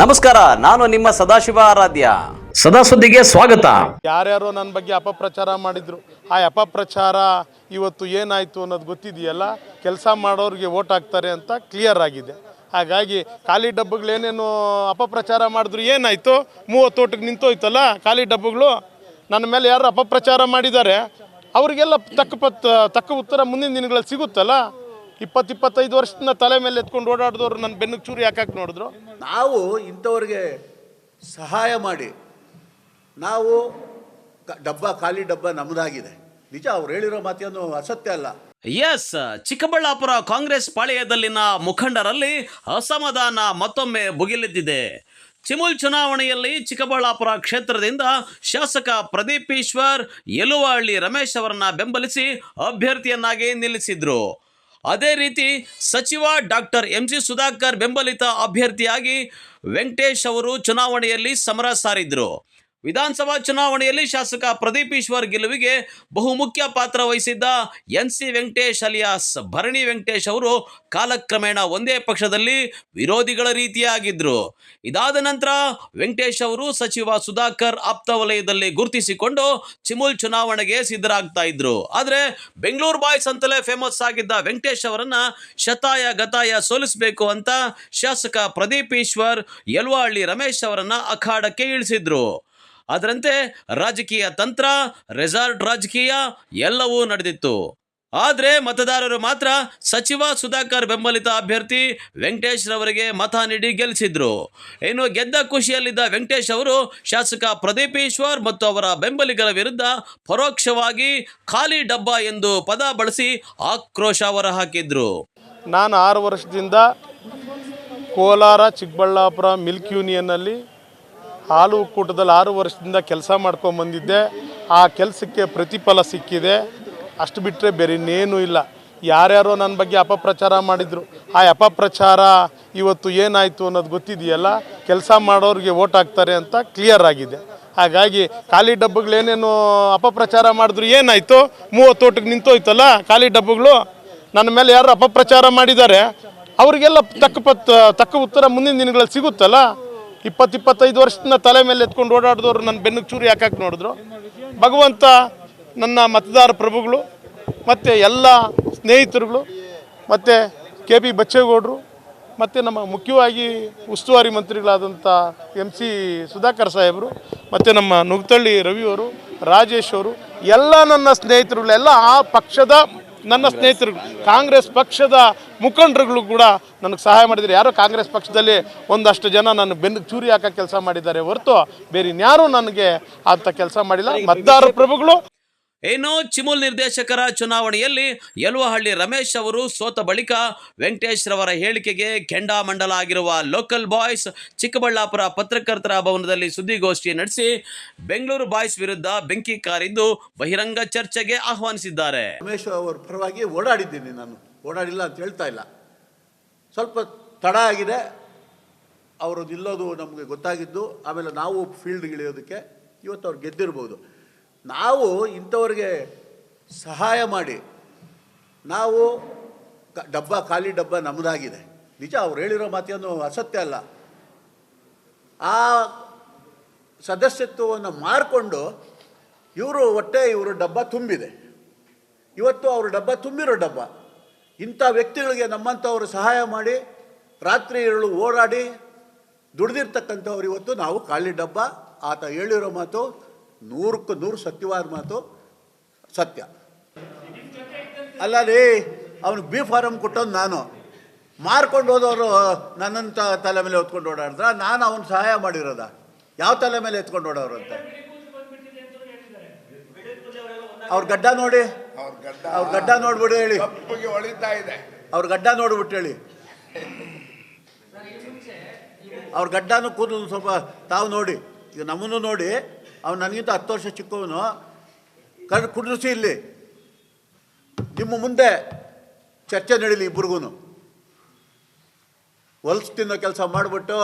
ನಮಸ್ಕಾರ, ನಾನು ನಿಮ್ಮ ಸದಾಶಿವ ಆರಾಧ್ಯ. ಸದಾ ಸುದ್ದಿಗೆ ಸ್ವಾಗತ. ಯಾರ್ಯಾರೋ ನನ್ನ ಬಗ್ಗೆ ಅಪಪ್ರಚಾರ ಮಾಡಿದ್ರು. ಆ ಅಪಪ್ರಚಾರ ಇವತ್ತು ಏನಾಯಿತು ಅನ್ನೋದು ಗೊತ್ತಿದೆಯಲ್ಲ. ಕೆಲಸ ಮಾಡೋರಿಗೆ ವೋಟ್ ಹಾಕ್ತಾರೆ ಅಂತ ಕ್ಲಿಯರ್ ಆಗಿದೆ. ಹಾಗಾಗಿ ಖಾಲಿ ಡಬ್ಬಗಳೇನೇನು ಅಪಪ್ರಚಾರ ಮಾಡಿದ್ರು ಏನಾಯಿತು? 30 ಓಟಿಗೆ ನಿಂತೋಯ್ತಲ್ಲ ಖಾಲಿ ಡಬ್ಬಗಳು. ನನ್ನ ಮೇಲೆ ಯಾರು ಅಪಪ್ರಚಾರ ಮಾಡಿದ್ದಾರೆ ಅವರಿಗೆಲ್ಲ ತಕ್ಕ ಉತ್ತರ ಮುಂದಿನ ದಿನಗಳಲ್ಲಿ ಸಿಗುತ್ತಲ್ಲ. 20-25 ವರ್ಷದಿಂದ ತಲೆ ಮೇಲೆ ಎತ್ಕೊಂಡು ಓಡಾಡಿದವರು ನನ್ನ ಬೆನ್ನಿಗೆ ಚೂರಿ ಯಾಕೆ ನೋಡಿದ್ರು? ನಾವು ಇಂಥವ್ರಿಗೆ ಸಹಾಯ ಮಾಡಿ ನಾವು ಖಾಲಿ ಡಬ್ಬ ನಮ್ಮದಾಗಿದೆ. ನಿಜ, ಅವ್ರು ಹೇಳಿರೋ ಮಾತೇನು ಅಸತ್ಯ ಅಲ್ಲ. ಎಸ್, ಚಿಕ್ಕಬಳ್ಳಾಪುರ ಕಾಂಗ್ರೆಸ್ ಪಾಳೆಯದಲ್ಲಿನ ಮುಖಂಡರಲ್ಲಿ ಅಸಮಾಧಾನ ಮತ್ತೊಮ್ಮೆ ಭುಗಿಲೆದ್ದಿದೆ. ಚಿಮುಲ್ ಚುನಾವಣೆಯಲ್ಲಿ ಚಿಕ್ಕಬಳ್ಳಾಪುರ ಕ್ಷೇತ್ರದಿಂದ ಶಾಸಕ ಪ್ರದೀಪ್ ಈಶ್ವರ್ ಯಲುವಹಳ್ಳಿ ರಮೇಶ್ ಅವರನ್ನ ಬೆಂಬಲಿಸಿ ಅಭ್ಯರ್ಥಿಯನ್ನಾಗಿ ನಿಲ್ಲಿಸಿದ್ರು. ಅದೇ ರೀತಿ ಸಚಿವ ಡಾಕ್ಟರ್ ಎಂಜಿ ಸುಧಾಕರ್ ಬೆಂಬಲಿತ ಅಭ್ಯರ್ಥಿಯಾಗಿ ವೆಂಕಟೇಶ್ ಅವರು ಚುನಾವಣೆಯಲ್ಲಿ ಸಮರ ಸಾರಿದ್ರು. ವಿಧಾನಸಭಾ ಚುನಾವಣೆಯಲ್ಲಿ ಶಾಸಕ ಪ್ರದೀಪ್ ಈಶ್ವರ್ ಗೆಲುವಿಗೆ ಬಹುಮುಖ್ಯ ಪಾತ್ರ ವಹಿಸಿದ್ದ NC ವೆಂಕಟೇಶ್ ಅಲಿಯಾಸ್ ಭರಣಿ ವೆಂಕಟೇಶ್ ಅವರು ಕಾಲಕ್ರಮೇಣ ಒಂದೇ ಪಕ್ಷದಲ್ಲಿ ವಿರೋಧಿಗಳ ರೀತಿಯಾಗಿದ್ರು. ಇದಾದ ನಂತರ ವೆಂಕಟೇಶ್ ಅವರು ಸಚಿವ ಸುಧಾಕರ್ ಆಪ್ತ ವಲಯದಲ್ಲಿ ಗುರುತಿಸಿಕೊಂಡು ಚಿಮುಲ್ ಚುನಾವಣೆಗೆ ಸಿದ್ಧರಾಗ್ತಾ ಇದ್ರು. ಆದರೆ ಬೆಂಗಳೂರು ಬಾಯ್ಸ್ ಅಂತಲೇ ಫೇಮಸ್ ಆಗಿದ್ದ ವೆಂಕಟೇಶ್ ಅವರನ್ನ ಶತಾಯ ಗತಾಯ ಸೋಲಿಸಬೇಕು ಅಂತ ಶಾಸಕ ಪ್ರದೀಪ್ ಈಶ್ವರ್ ಯಲುವಹಳ್ಳಿ ರಮೇಶ್ ಅವರನ್ನ ಅಖಾಡಕ್ಕೆ ಇಳಿಸಿದ್ರು. ಅದರಂತೆ ರಾಜಕೀಯ ತಂತ್ರ, ರೆಸಾರ್ಟ್ ರಾಜಕೀಯ ಎಲ್ಲವೂ ನಡೆದಿತ್ತು. ಆದರೆ ಮತದಾರರು ಮಾತ್ರ ಸಚಿವ ಸುಧಾಕರ್ ಬೆಂಬಲಿತ ಅಭ್ಯರ್ಥಿ ವೆಂಕಟೇಶ್ ರವರಿಗೆ ಮತ ನೀಡಿ ಗೆಲ್ಲಿಸಿದ್ರು. ಇನ್ನು ಗೆದ್ದ ಖುಷಿಯಲ್ಲಿದ್ದ ವೆಂಕಟೇಶ್ ಅವರು ಶಾಸಕ ಪ್ರದೀಪ್ ಈಶ್ವರ್ ಮತ್ತು ಅವರ ಬೆಂಬಲಿಗರ ವಿರುದ್ಧ ಪರೋಕ್ಷವಾಗಿ ಖಾಲಿ ಡಬ್ಬ ಎಂದು ಪದ ಬಳಸಿ ಆಕ್ರೋಶ ಹೊರಹಾಕಿದ್ರು. ನಾನು 6 ವರ್ಷದಿಂದ ಕೋಲಾರ ಚಿಕ್ಕಬಳ್ಳಾಪುರ ಮಿಲ್ಕ್ ಯೂನಿಯನ್ನಲ್ಲಿ ಹಾಲು ಒಕ್ಕೂಟದಲ್ಲಿ 6 ವರ್ಷದಿಂದ ಕೆಲಸ ಮಾಡ್ಕೊಂಬಂದಿದ್ದೆ. ಆ ಕೆಲಸಕ್ಕೆ ಪ್ರತಿಫಲ ಸಿಕ್ಕಿದೆ. ಅಷ್ಟು ಬಿಟ್ಟರೆ ಬೇರೆ ಇನ್ನೇನೂ ಇಲ್ಲ. ಯಾರ್ಯಾರೋ ನನ್ನ ಬಗ್ಗೆ ಅಪಪ್ರಚಾರ ಮಾಡಿದರು. ಆ ಅಪಪ್ರಚಾರ ಇವತ್ತು ಏನಾಯಿತು ಅನ್ನೋದು ಗೊತ್ತಿದೆಯಲ್ಲ. ಕೆಲಸ ಮಾಡೋರಿಗೆ ವೋಟ್ ಹಾಕ್ತಾರೆ ಅಂತ ಕ್ಲಿಯರ್ ಆಗಿದೆ. ಹಾಗಾಗಿ ಖಾಲಿ ಡಬ್ಬಗಳೇನೇನು ಅಪಪ್ರಚಾರ ಮಾಡಿದ್ರು ಏನಾಯಿತು? 30 ಓಟಿಗೆ ನಿಂತೋಯ್ತಲ್ಲ ಖಾಲಿ ಡಬ್ಬಗಳು. ನನ್ನ ಮೇಲೆ ಯಾರು ಅಪಪ್ರಚಾರ ಮಾಡಿದ್ದಾರೆ ಅವರಿಗೆಲ್ಲ ತಕ್ಕ ಉತ್ತರ ಮುಂದಿನ ದಿನಗಳಲ್ಲಿ ಸಿಗುತ್ತಲ್ಲ. 20-25 ವರ್ಷದಿಂದ ತಲೆ ಮೇಲೆ ಎತ್ಕೊಂಡು ಓಡಾಡಿದವರು ನನ್ನ ಬೆನ್ನಿಗೆ ಚೂರಿ ಯಾಕೆ ನೋಡಿದ್ರು? ಭಗವಂತ ನನ್ನ ಮತದಾರ ಪ್ರಭುಗಳು ಮತ್ತು ಎಲ್ಲ ಸ್ನೇಹಿತರುಗಳು ಮತ್ತು KP ಬಚ್ಚೇಗೌಡರು ಮತ್ತು ನಮ್ಮ ಮುಖ್ಯವಾಗಿ ಉಸ್ತುವಾರಿ ಮಂತ್ರಿಗಳಾದಂಥ MC ಸುಧಾಕರ್ ಸಾಹೇಬರು ಮತ್ತು ನಮ್ಮ ನುಗ್ತಳ್ಳಿ ರವಿಯವರು, ರಾಜೇಶ್ ಅವರು, ಎಲ್ಲ ನನ್ನ ಸ್ನೇಹಿತರುಗಳು, ಎಲ್ಲ ಆ ಪಕ್ಷದ ನನ್ನ ಸ್ನೇಹಿತರು, ಕಾಂಗ್ರೆಸ್ ಪಕ್ಷದ ಮುಖಂಡರುಗಳು ಕೂಡ ನನಗೆ ಸಹಾಯ ಮಾಡಿದ್ದಾರೆ. ಯಾರೋ ಕಾಂಗ್ರೆಸ್ ಪಕ್ಷದಲ್ಲಿ ಒಂದಷ್ಟು ಜನ ನನ್ನ ಬೆನ್ನಿಗೆ ಚೂರಿ ಹಾಕೋ ಕೆಲಸ ಮಾಡಿದ್ದಾರೆ ಹೊರತು ಬೇರೆ ಇನ್ಯಾರೂ ನನಗೆ ಅಂಥ ಕೆಲಸ ಮಾಡಿಲ್ಲ. ಮತದಾರ ಪ್ರಭುಗಳು. ಇನ್ನು ಚಿಮುಲ್ ನಿರ್ದೇಶಕರ ಚುನಾವಣೆಯಲ್ಲಿ ಯಲುವಹಳ್ಳಿ ರಮೇಶ್ ಅವರು ಸೋತ ಬಳಿಕ ವೆಂಕಟೇಶ್ ರವರ ಹೇಳಿಕೆಗೆ ಕೆಂಡಾಮಂಡಲ ಆಗಿರುವ ಲೋಕಲ್ ಬಾಯ್ಸ್ ಚಿಕ್ಕಬಳ್ಳಾಪುರ ಪತ್ರಕರ್ತರ ಭವನದಲ್ಲಿ ಸುದ್ದಿಗೋಷ್ಠಿ ನಡೆಸಿ ಬೆಂಗಳೂರು ಬಾಯ್ಸ್ ವಿರುದ್ಧ ಬೆಂಕಿ ಕಾರಿದ್ದು ಬಹಿರಂಗ ಚರ್ಚೆಗೆ ಆಹ್ವಾನಿಸಿದ್ದಾರೆ. ರಮೇಶ್ ಅವರ ಪರವಾಗಿ ಓಡಾಡಿದ್ದೀನಿ. ನಾನು ಓಡಾಡಿಲ್ಲ ಅಂತ ಹೇಳ್ತಾ ಇಲ್ಲ. ಸ್ವಲ್ಪ ತಡ ಆಗಿದೆ. ಅವರು ನಿಲ್ಲೋದು ನಮಗೆ ಗೊತ್ತಾಗಿದ್ದು. ಆಮೇಲೆ ನಾವು ಫೀಲ್ಡ್ಗೆ ಇಳಿಯೋದಕ್ಕೆ ಇವತ್ತು ಅವ್ರು ಗೆದ್ದಿರ್ಬೋದು. ನಾವು ಇಂಥವ್ರಿಗೆ ಸಹಾಯ ಮಾಡಿ ನಾವು ಖಾಲಿ ಡಬ್ಬ ನಮ್ಮದಾಗಿದೆ. ನಿಜ, ಅವ್ರು ಹೇಳಿರೋ ಮಾತೇನು ಅಸತ್ಯ ಅಲ್ಲ. ಆ ಸದಸ್ಯತ್ವವನ್ನು ಮಾರಿಕೊಂಡು ಇವರು ಡಬ್ಬ ತುಂಬಿದೆ. ಇವತ್ತು ಅವ್ರ ಡಬ್ಬ ತುಂಬಿರೋ ಡಬ್ಬ. ಇಂಥ ವ್ಯಕ್ತಿಗಳಿಗೆ ನಮ್ಮಂಥವ್ರು ಸಹಾಯ ಮಾಡಿ ರಾತ್ರಿ ಇರಳು ಓಡಾಡಿ ದುಡ್ದಿರ್ತಕ್ಕಂಥವ್ರು ಇವತ್ತು ನಾವು ಖಾಲಿ ಡಬ್ಬ. ಆತ ಹೇಳಿರೋ ಮಾತು 100ಕ್ಕೆ 100 ಸತ್ಯವಾದ ಮಾತು, ಸತ್ಯ ಅಲ್ಲ ರೀ. ಅವನಿಗೆ B ಫಾರಮ್ ಕೊಟ್ಟೋದು ನಾನು. ಮಾರ್ಕೊಂಡು ಹೋದವರು ನನ್ನಂತ ತಲೆ ಮೇಲೆ ಹೊತ್ಕೊಂಡು ಓಡಾಡಿದ್ರ? ನಾನು ಅವನು ಸಹಾಯ ಮಾಡಿರೋದ? ಯಾವ ತಲೆ ಮೇಲೆ ಎತ್ಕೊಂಡು ಓಡೋರು ಅಂತ? ಅವ್ರ ಗಡ್ಡ ನೋಡಿ, ಅವ್ರ ಗಡ್ಡ ನೋಡ್ಬಿಟ್ಟು ಹೇಳಿ, ಅವ್ರ ಗಡ್ಡ ನೋಡ್ಬಿಟ್ಟು ಹೇಳಿ. ಅವ್ರ ಗಡ್ಡನೂ ಕೂದಲು ಸ್ವಲ್ಪ ತಾವು ನೋಡಿ. ಈಗ ನಮ್ಮನ್ನು ನೋಡಿ, ಅವ್ನು ನನಗಿಂತ 10 ವರ್ಷ ಚಿಕ್ಕವನು. ಕುಡಿಸಿ ಇಲ್ಲಿ ನಿಮ್ಮ ಮುಂದೆ ಚರ್ಚೆ ನಡೀಲಿ. ಇಬ್ಬರಿಗೂ ಹೊಲ್ಸು ತಿನ್ನೋ ಕೆಲಸ ಮಾಡಿಬಿಟ್ಟು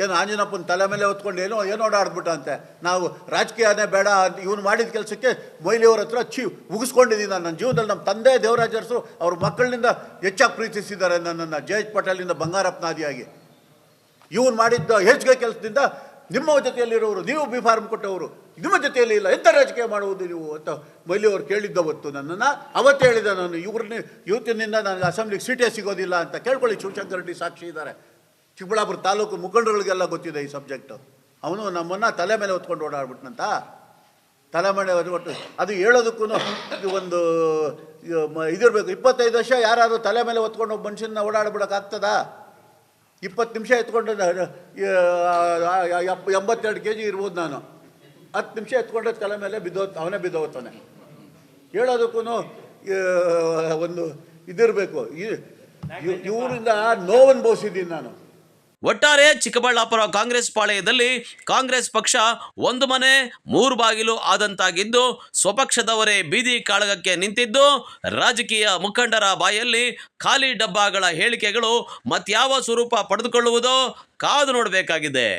ಏನು ಆಂಜನಪ್ಪನ ತಲೆ ಮೇಲೆ ಹೊತ್ಕೊಂಡು ಏನೋ ಓಡಾಡ್ಬಿಟ್ಟು ಅಂತೆ. ನಾವು ರಾಜಕೀಯನೇ ಬೇಡ ಅಂತ ಇವನು ಮಾಡಿದ ಕೆಲಸಕ್ಕೆ ಮೊಯ್ಲಿಯವ್ರ ಹತ್ರ ಉಗಿಸ್ಕೊಂಡಿದ್ದೀನಿ. ನಾನು ನನ್ನ ಜೀವನದಲ್ಲಿ ನಮ್ಮ ತಂದೆ ದೇವರಾಜ್ ಅರಸು ಅವ್ರ ಮಕ್ಕಳಿಂದ ಹೆಚ್ಚಾಗಿ ಪ್ರೀತಿಸಿದ್ದಾರೆ ನನ್ನನ್ನು. ಜಯೇಶ್ ಪಟೇಲಿಂದ ಬಂಗಾರಪ್ಪನಾದಿಯಾಗಿ ಇವನು ಮಾಡಿದ್ದ ಹೆಚ್ಚಿಗೆ ಕೆಲಸದಿಂದ ನಿಮ್ಮ ಜೊತೆಯಲ್ಲಿರೋರು, ನೀವು ಬಿ ಫಾರ್ಮ್ ಕೊಟ್ಟವರು ನಿಮ್ಮ ಜೊತೆಯಲ್ಲಿ ಇಲ್ಲ, ಎಂಥ ರಾಜಕೀಯ ಮಾಡುವುದು ನೀವು ಅಂತ ಮೊಯ್ಲಿ ಅವರು ಕೇಳಿದ್ದವತ್ತು ನನ್ನನ್ನು. ಅವತ್ತು ಹೇಳಿದ ನಾನು, ಇವತ್ತಿನಿಂದ ನನಗೆ ಅಸೆಂಬ್ಲಿಗೆ ಸೀಟೇ ಸಿಗೋದಿಲ್ಲ ಅಂತ. ಕೇಳ್ಕೊಳ್ಳಿ, ಶಿವಶಂಕರ್ ರೆಡ್ಡಿ ಸಾಕ್ಷಿ ಇದ್ದಾರೆ. ಚಿಕ್ಕಬಳ್ಳಾಪುರ ತಾಲೂಕು ಮುಖಂಡರುಗಳಿಗೆಲ್ಲ ಗೊತ್ತಿದೆ ಈ ಸಬ್ಜೆಕ್ಟು. ಅವನು ನಮ್ಮನ್ನು ತಲೆ ಮೇಲೆ ಹೊತ್ಕೊಂಡು ಓಡಾಡ್ಬಿಟ್ನಂತ. ತಲೆ ಮೇಲೆ ಹೊತ್ಕೊಟ್ಟು ಅದು ಹೇಳೋದಕ್ಕೂ ಒಂದು ಇದಿರಬೇಕು. 25 ವರ್ಷ ಯಾರಾದರೂ ತಲೆ ಮೇಲೆ ಹೊತ್ಕೊಂಡು ಒಬ್ಬ ಮನುಷ್ಯನ ಓಡಾಡ್ಬಿಡೋಕ್ಕಾಗ್ತದಾ? 20 ನಿಮಿಷ ಎತ್ಕೊಂಡು 82 kg ಇರ್ಬೋದು ನಾನು. 10 ನಿಮಿಷ ಎತ್ಕೊಂಡ್ರೆ ತಲೆ ಮೇಲೆ ಅವನೇ ಬಿದ್ದೋಗ್ತಾನೆ. ಹೇಳೋದಕ್ಕೂ ಒಂದು ಇದಿರಬೇಕು. ಇವರಿಂದ ನೋವು ಅನುಭವಿಸಿದ್ದೀನಿ ನಾನು. ಒಟ್ಟಾರೆ ಚಿಕ್ಕಬಳ್ಳಾಪುರ ಕಾಂಗ್ರೆಸ್ ಪಾಳೆಯದಲ್ಲಿ ಕಾಂಗ್ರೆಸ್ ಪಕ್ಷ ಒಂದು ಮನೆ 3 ಬಾಗಿಲು ಆದಂತಾಗಿದ್ದು, ಸ್ವಪಕ್ಷದವರೇ ಬೀದಿ ಕಾಳಗಕ್ಕೆ ನಿಂತಿದ್ದು, ರಾಜಕೀಯ ಮುಖಂಡರ ಬಾಯಲ್ಲಿ ಖಾಲಿ ಡಬ್ಬಗಳ ಹೇಳಿಕೆಗಳು ಮತ್ಯಾವ ಸ್ವರೂಪ ಪಡೆದುಕೊಳ್ಳುವುದೋ ಕಾದು ನೋಡಬೇಕಾಗಿದೆ.